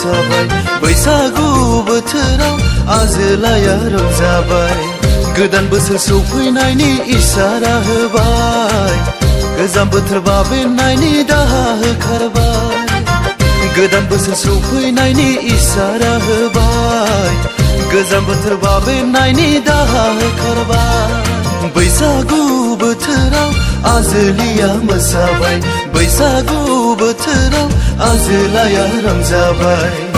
मोसाबाय बैसागु बोथोराव आजोलाया रंजाबाय गोदान बोसोर सौफैनायनि इसारा होबाय गोजाम बोथोर बाबेननायनि दाहा होखारबाय गोदान बोसोर सौफैनायनि इसारा होबाय गोजाम बोथोर बाबेननायनि दाहा होखारबाय बैसागु बोथोराव आजोलिया मोसाबाय बैसागु बोथोराव आजोलाया रंजाबाय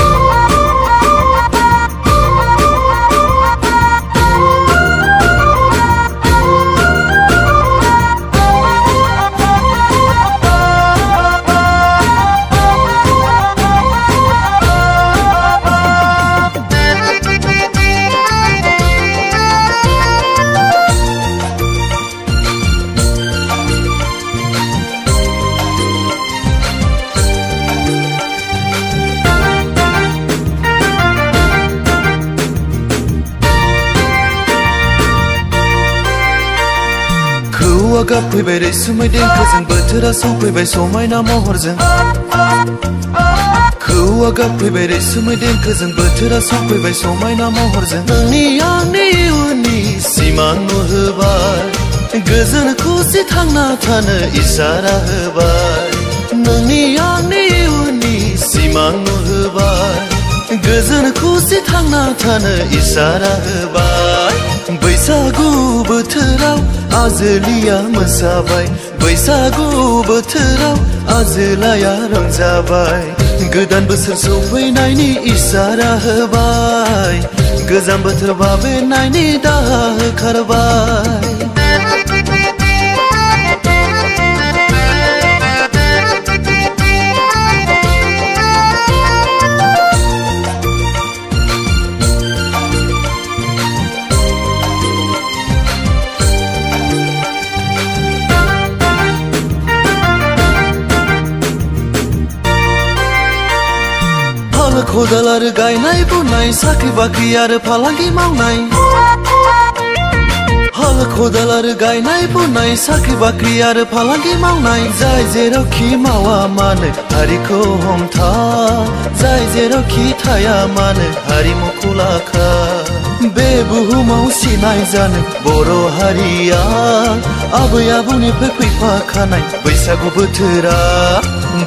गाबफैबाय रैसुमै देंखोजों बोथोरा सौफैबाय समायना महरजों खौआ गाबफैबाय रैसुमै देंखोजों बोथोरा सौफैबाय समायना महरजों नोंनि आंनि इयुननि सिमां नुहोबाय गोजोन खुसि थांना थानो इसारा होबाय नोंनि आंनि इयुननि सिमां नुहोबाय गोजोन खुसि थांना थानो इसारा होबाय बैसागु बोथोराव आजोलिया मोसाबाय बैसागु बोथोराव आजोलाया रंजाबाय गोदान बोसोर सौफैनायनि इसारा होबाय गोजाम बोथोर बाबेननायनि दाहा होखारबाय खदाल आरो गायनाय बुनाय साख्रि बाख्रि आरो फालांगि मावनाय हाल खदाल आरो गायनाय बुनाय साख्रि बाख्रि आरो फालांगि मावनाय जाय जेरावखि मावा मानो हारिखौ हमथा जाय जेरावखि थाया मानो हारिमुखौ लाखा बे बुहुमाव सिनाय जानो बर' हारिया आबै आबौनिफ्राय फैफाखानाय बैसागु बोथोरा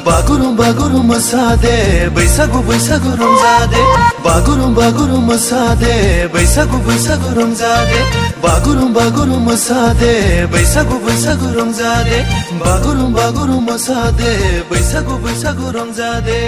बागुरुम बागुरुम मोसादे बैसागु बैसागु रंजादे बागुरुम बागुरुम मोसादे बैसागु बैसागु रंजादे बागुरुम बागुरुम मोसादे बैसागु बैसागु रंजादे बागुरुम बागुरुम मोसादे बैसागु बैसागु रंजादे।